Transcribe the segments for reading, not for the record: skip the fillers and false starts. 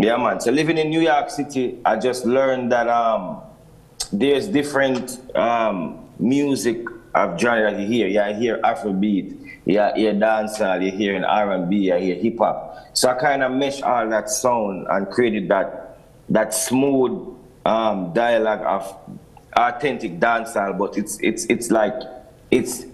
Yeah, man. So living in New York City, I just learned that there's different music of genre that you hear. Yeah, I hear Afrobeat. Yeah, I hear dancehall. You hear in R&B. I hear hip hop. So I kind of mesh all that sound and created that smooth dialogue of authentic dancehall. But it's like it's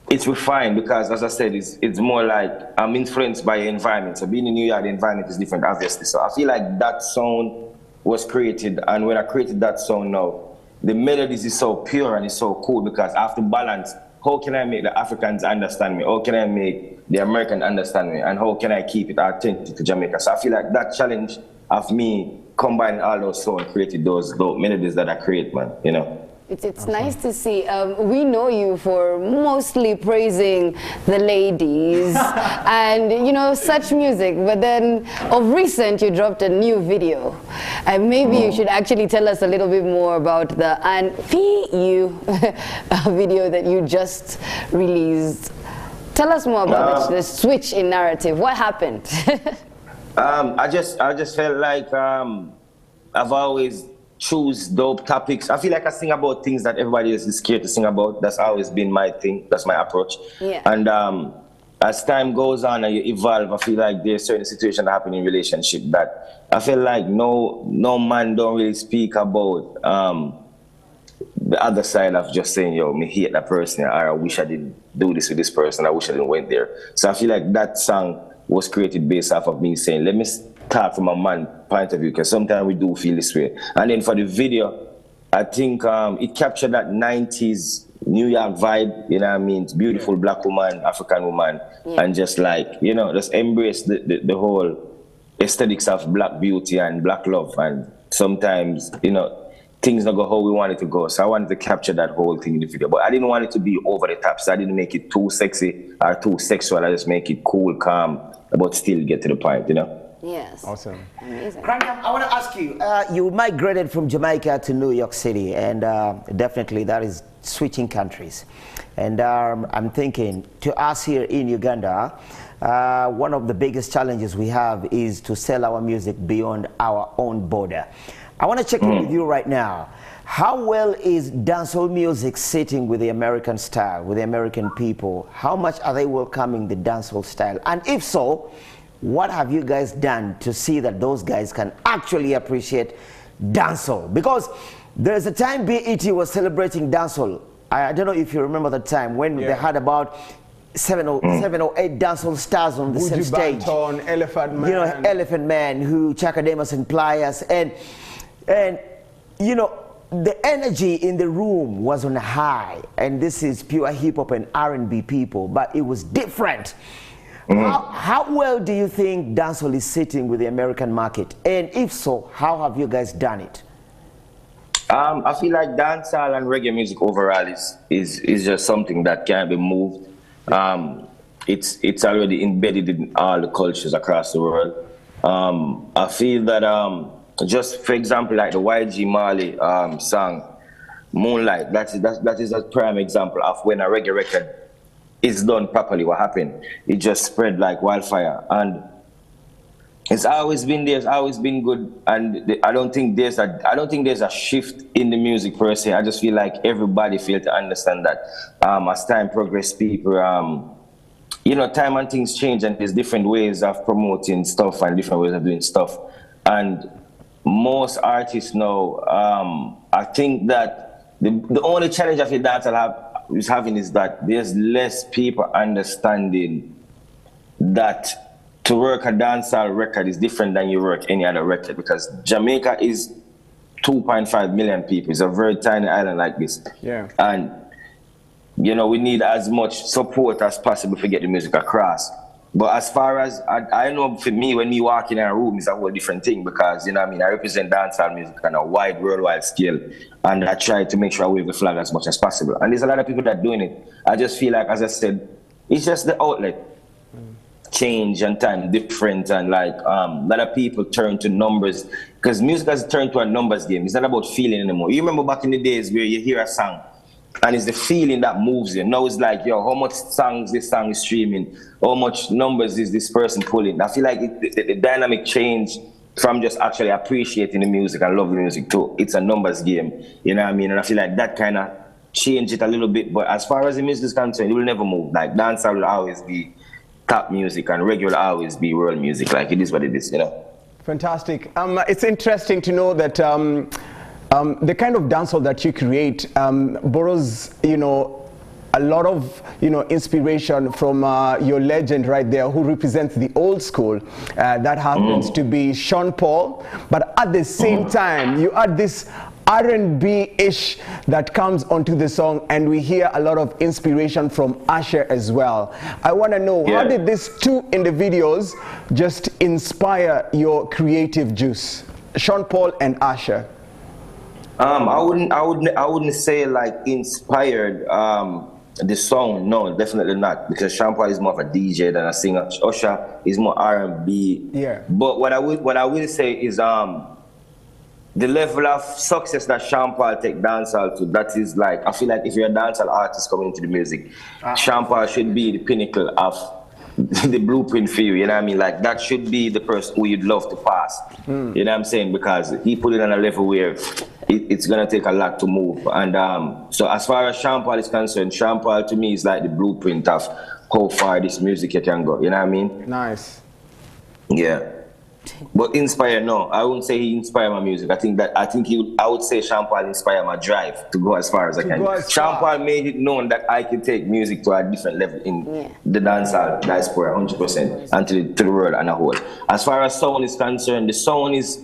it's refined because, as I said, it's more like I'm influenced by the environment. So being in New York, the environment is different, obviously. So I feel like that sound was created, and when I created that sound now, the melodies is so pure and it's so cool because I have to balance. How can I make the Africans understand me? How can I make the American understand me? And how can I keep it authentic to Jamaica? So I feel like that challenge of me combining all those songs created those melodies that I create, man. You know. It's nice to see. We know you for mostly praising the ladies and, you know, such music. But then of recent, you dropped a new video. And maybe you should actually tell us a little bit more about the And Fee You video that you just released. Tell us more about the switch in narrative. What happened? I just felt like I've always choose dope topics. I feel like I sing about things that everybody else is scared to sing about. That's always been my thing. That's my approach. Yeah. And as time goes on and you evolve, I feel like there's certain situations that happen in relationship that I feel like no man don't really speak about the other side of just saying, yo, me hate that person, or I wish I didn't do this with this person, I wish I didn't went there. So I feel like that song was created based off of me saying, let me talk from a man point of view, because sometimes we do feel this way. And then for the video, I think it captured that 90s New York vibe, you know what I mean? It's beautiful black woman, African woman, and just like, you know, just embrace the whole aesthetics of black beauty and black love. And sometimes, you know, things don't go how we want it to go. So I wanted to capture that whole thing in the video. But I didn't want it to be over the top, so I didn't make it too sexy or too sexual. I just make it cool, calm, but still get to the point, you know? Yes. Awesome. Amazing. Kranium, I want to ask you, you migrated from Jamaica to New York City, and definitely that is switching countries. And I'm thinking, to us here in Uganda, one of the biggest challenges we have is to sell our music beyond our own border. I want to check in with you right now. How well is dancehall music sitting with the American style, with the American people? How much are they welcoming the dancehall style? And if so, what have you guys done to see that those guys can actually appreciate dancehall? Because there's a time BET was celebrating dancehall. I don't know if you remember that time when they had about seven or eight dancehall stars on the same stage. Banton, Elephant Man. You know, Elephant Man, who Chakademus and Pliers, and you know, the energy in the room was on a high, and this is pure hip hop and R&B people, but it was different. How well do you think dancehall is sitting with the American market? And if so, how have you guys done it? I feel like dancehall and reggae music overall is just something that can't be moved. It's already embedded in all the cultures across the world. I feel that just for example, like the YG Marley song Moonlight, that is a prime example of when a reggae record is done properly. What happened? It just spread like wildfire, and it's always been there. It's always been good, and I don't think there's a shift in the music per se. I just feel like everybody failed to understand that as time progressed, people, you know, time and things change, and there's different ways of promoting stuff and different ways of doing stuff. And most artists now, I think that the only challenge I feel dancehall is having is that there's less people understanding that to work a dancehall record is different than you work any other record, because Jamaica is 2.5 million people. It's a very tiny island like this. Yeah. And, you know, we need as much support as possible to get the music across. But as far as, I know for me, when me walk in a room, it's a whole different thing, because, you know what I mean, I represent dancehall music on a wide, worldwide scale, and I try to make sure I wave the flag as much as possible. And there's a lot of people that are doing it. I just feel like, as I said, it's just the outlet. Change and time different, and like a lot of people turn to numbers, because music has turned to a numbers game. It's not about feeling anymore. You remember back in the days where you hear a song and it's the feeling that moves you. Now it's like, yo, how much songs this song is streaming, how much numbers is this person pulling. I feel like the dynamic change from just actually appreciating the music and loving the music too. It's a numbers game, you know what I mean? And I feel like that kind of changed it a little bit. But as far as the music is concerned, it will never move. Like dancehall will always be top music and reggae will always be world music. Like it is what it is, you know? Fantastic. It's interesting to know that the kind of dancehall that you create borrows, you know, a lot of, you know, inspiration from your legend right there who represents the old school. That happens to be Sean Paul, but at the same time you add this R&B-ish that comes onto the song, and we hear a lot of inspiration from Usher as well. I want to know, how did these two individuals just inspire your creative juice? Sean Paul and Usher. I wouldn't say like inspired the song. No, definitely not, because Sean Paul is more of a DJ than a singer. Usher is more R&B. Yeah. But what I will say is the level of success that Sean Paul take dancehall to, that is like, I feel like if you're a dancehall artist coming into the music, Sean Paul should be the pinnacle of the blueprint for you, you know what I mean? Like that should be the person who you'd love to pass, you know what I'm saying? Because he put it on a level where it's gonna take a lot to move. And so as far as Sean Paul is concerned, Sean Paul to me is like the blueprint of how far this music can go, you know what I mean? Nice. Yeah. But inspire, no, I wouldn't say he inspired my music. I would say Sean Paul inspired my drive to go as far as I can. Sean Paul made it known that I could take music to a different level in the dancehall diaspora, 100%, and to the world and a whole. As far as sound is concerned, the sound is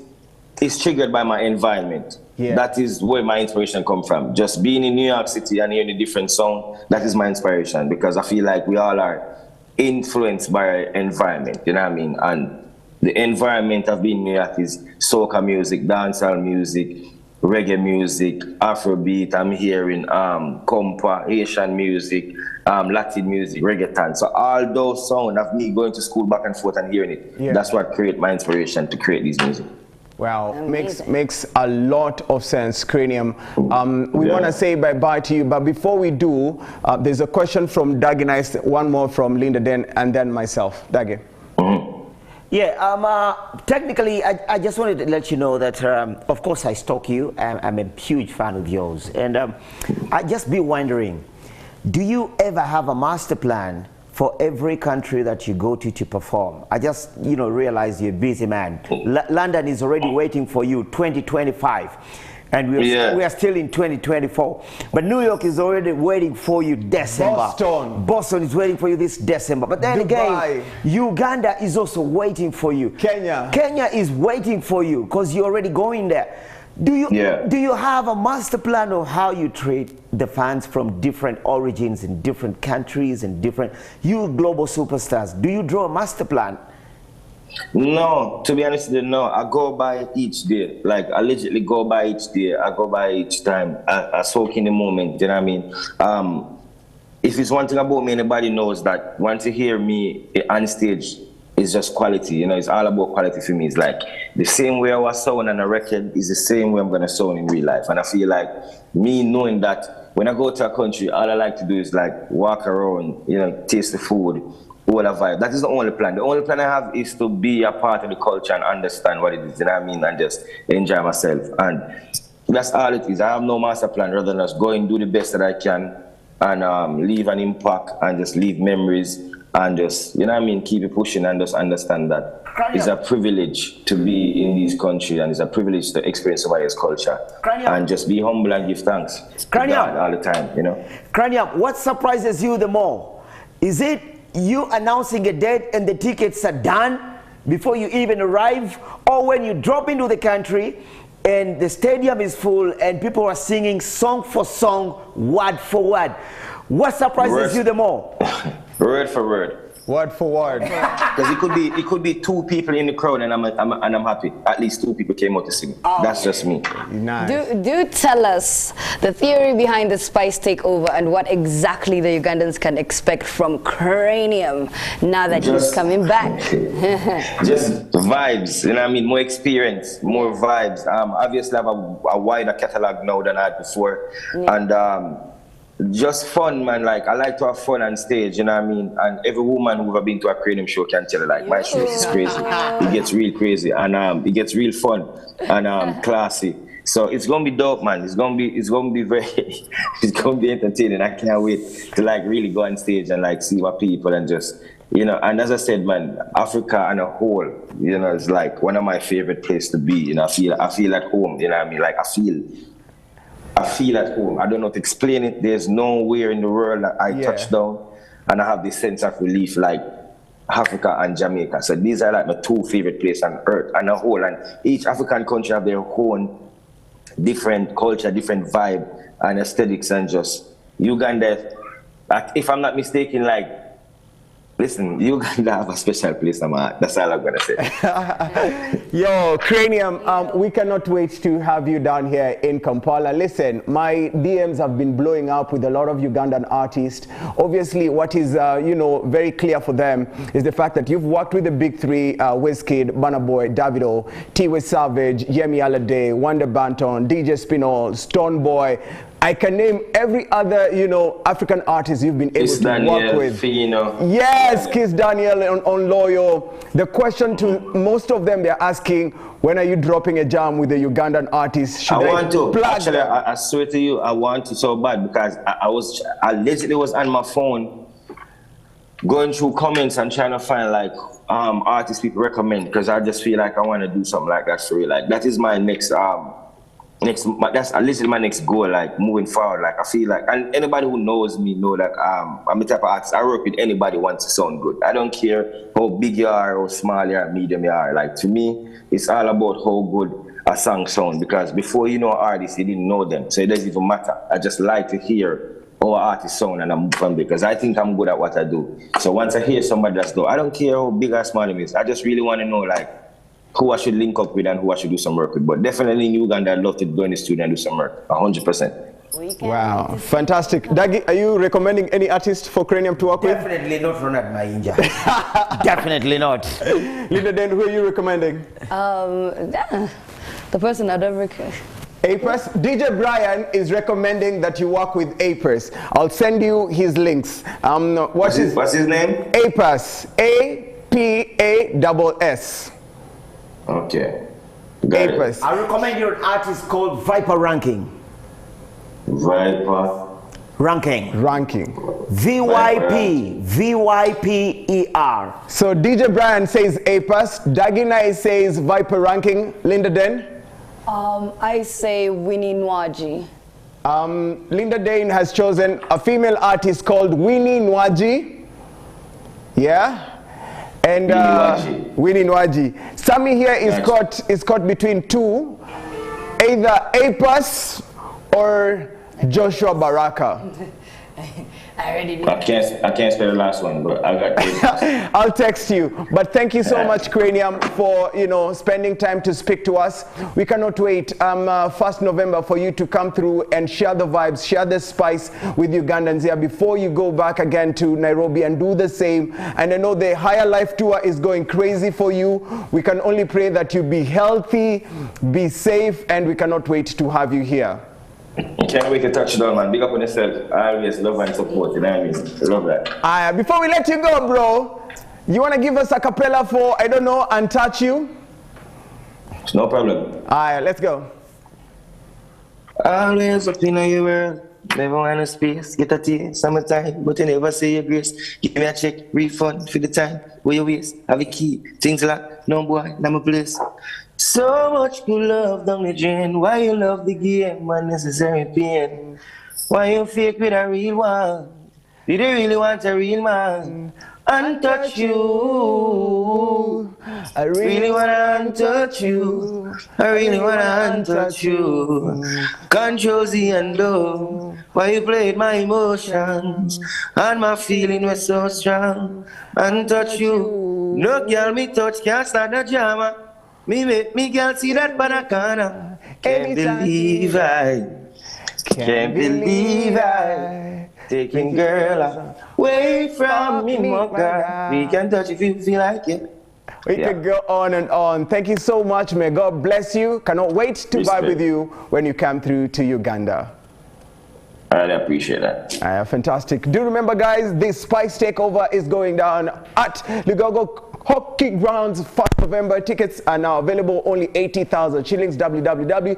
triggered by my environment. Yeah. That is where my inspiration comes from. Just being in New York City and hearing a different sound, that is my inspiration, because I feel like we all are influenced by our environment, you know what I mean? And the environment of being in New York is soca music, dancehall music, reggae music, Afrobeat. I'm hearing compa, Haitian music, Latin music, reggaeton. So all those sounds of me going to school back and forth and hearing it, that's what create my inspiration to create these music. Wow, makes a lot of sense, Kranium. We want to say bye-bye to you, but before we do, there's a question from Dagi Nice, one more from Linda Den, and then myself. Dagi. Yeah, technically, I just wanted to let you know that, of course, I stalk you. I'm a huge fan of yours. And I just be wondering, do you ever have a master plan for every country that you go to perform? I just, you know, realize you're a busy man. London is already waiting for you, 2025. And we are still in 2024. But New York is already waiting for you December. Boston is waiting for you this December. But then again, Uganda is also waiting for you. Kenya is waiting for you because you're already going there. Do you have a master plan of how you treat the fans from different origins in different countries and different, you global superstars? Do you draw a master plan? No, to be honest with you, no. I go by each day. Like, I legitimately go by each day. I go by each time. I soak in the moment, you know what I mean? If it's one thing about me, anybody knows that once you hear me on stage, it's just quality, you know, it's all about quality for me. It's like the same way I was sound on a record is the same way I'm going to sound in real life. And I feel like me knowing that when I go to a country, all I like to do is like walk around, you know, taste the food, all a vibe. That is the only plan. The only plan I have is to be a part of the culture and understand what it is, you know what I mean, and just enjoy myself. And that's all it is. I have no master plan rather than just go and do the best that I can and leave an impact and just leave memories and just, you know what I mean, keep it pushing and just understand that it's a privilege to be in this country and it's a privilege to experience somebody's culture and just be humble and give thanks to God all the time, you know. Kranium, what surprises you the more? Is it you announcing a date and the tickets are done before you even arrive, or when you drop into the country and the stadium is full and people are singing song for song, word for word? What surprises you the more? Word for word. Word for word. Because it could be two people in the crowd and I'm happy. At least two people came out to sing. That's just me. Nice. Do tell us the theory behind the Spice takeover and what exactly the Ugandans can expect from Kranium now that he's coming back. Just vibes, you know what I mean? More experience, more vibes. Obviously I have a wider catalog now than I had before. And just fun, man. Like, I like to have fun on stage, you know what I mean? And every woman who ever been to a Kranium show can tell you, like, my show is crazy. It gets real crazy, and it gets real fun and classy. So it's gonna be dope, man. It's gonna be very, it's gonna be entertaining. I can't wait to like really go on stage and like see my people and just, you know. And as I said, man, Africa on a whole, you know, it's like one of my favorite places to be. You know, I feel at home. You know what I mean? Like I feel at home. I don't know how to explain it. There's nowhere in the world that I touch down and I have this sense of relief like Africa and Jamaica. So these are like my two favorite places on earth and a whole. And each African country have their own different culture, different vibe and aesthetics, and just Uganda, if I'm not mistaken, like, listen, Uganda have a special place in my heart. That's all I'm gonna say. Yo, Kranium, we cannot wait to have you down here in Kampala. Listen, my DMs have been blowing up with a lot of Ugandan artists. Obviously, what is you know, very clear for them is the fact that you've worked with the big three: Wizkid, Burna Boy, Davido, Tiwa Savage, Yemi Alade, Wanda Banton, DJ Spinall, Stone Boy. I can name every other, you know, African artist you've been able to work with. Fino. Yes, Kiss Daniel on Loyo. The question to most of them, they're asking, when are you dropping a jam with a Ugandan artist? Should I want to. Actually, them? I swear to you, I want to so bad because I literally was on my phone going through comments and trying to find like artists people recommend, because I just feel like I want to do something like that for real. Like that is my next that's literally my next goal, like moving forward. Like I feel like, and anybody who knows me know that I'm the type of artist, I work with anybody who wants to sound good. I don't care how big you are, how small you are, medium you are. Like to me, it's all about how good a song sound, because before you know artists, you didn't know them, so it doesn't even matter. I just like to hear how an artist sound and I move from there, because I think I'm good at what I do. So once I hear somebody that's good, I don't care how big or small it is. I just really want to know like who I should link up with and who I should do some work with. But definitely in Uganda, I'd love to go in the studio and do some work, 100%. Wow, fantastic. Dagi, are you recommending any artist for Kranium to work Definitely not Ronald Mainja. Definitely not. Linda, then who are you recommending? The person I'd ever Apers. DJ Brian is recommending that you work with Apers. I'll send you his links. What's his name? Apers. APASS. Okay. Got it. I recommend you an artist called Viper Ranking. Viper Ranking. VYPER. So DJ Brian says Apers. Dagina says Viper Ranking. Linda Den? I say Winnie Nwaji. Linda Dane has chosen a female artist called Winnie Nwaji. Yeah? And Winnie Nwaji. Sammy here is caught between two, either Apers or Joshua Baraka. I can't spell the last one, but I got it. I'll text you. But thank you so much, Kranium, for spending time to speak to us. We cannot wait 1st November for you to come through and share the vibes, share the spice with Ugandans here before you go back again to Nairobi and do the same. And I know the Higher Life Tour is going crazy for you. We can only pray that you be healthy, be safe, and we cannot wait to have you here. Can't wait to touch down, man. Big up on yourself. I always love and support, you know what I mean? I love that. Before we let you go, bro, you want to give us a cappella for, I don't know, and touch you? No problem. Alright, let's go. Always up in your world. Never want no space. Get a tea, summertime, but you never say your grace. Give me a check, refund for the time. Where you waste, have a key. Things like, no boy, not my place. So much good love down the drain. Why you love the game? Unnecessary pain. Why you fake with a real one? Did you really want a real man? Untouch you. I really wanna untouch you. I really wanna untouch you. Control the and low. Why you played my emotions? And my feeling was so strong. Untouch you. No girl me touch can't start the drama. Me make me girl see that banana. Can't believe I. Can't believe I. Taking girl away from me, my girl. We can touch if you feel like it. We could go on and on. Thank you so much. May God bless you. Cannot wait to vibe with you when you come through to Uganda. I really appreciate that. Fantastic. Do remember, guys, this Spice Takeover is going down at Lugogo Hockey Grounds, 1st November. Tickets are now available, only 80,000 shillings, www.rave.ug.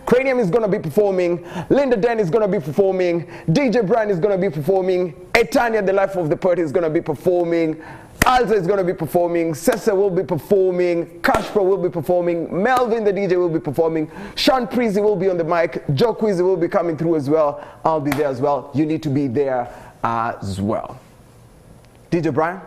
Kranium is going to be performing, Linda Den is going to be performing, DJ Brian is going to be performing, Etania, the life of the poet, is going to be performing, Alza is going to be performing, Sessa will be performing, Cashpro will be performing, Melvin the DJ will be performing, Sean Preezy will be on the mic, Joe Quizzy will be coming through as well. I'll be there as well. You need to be there as well. DJ Brian?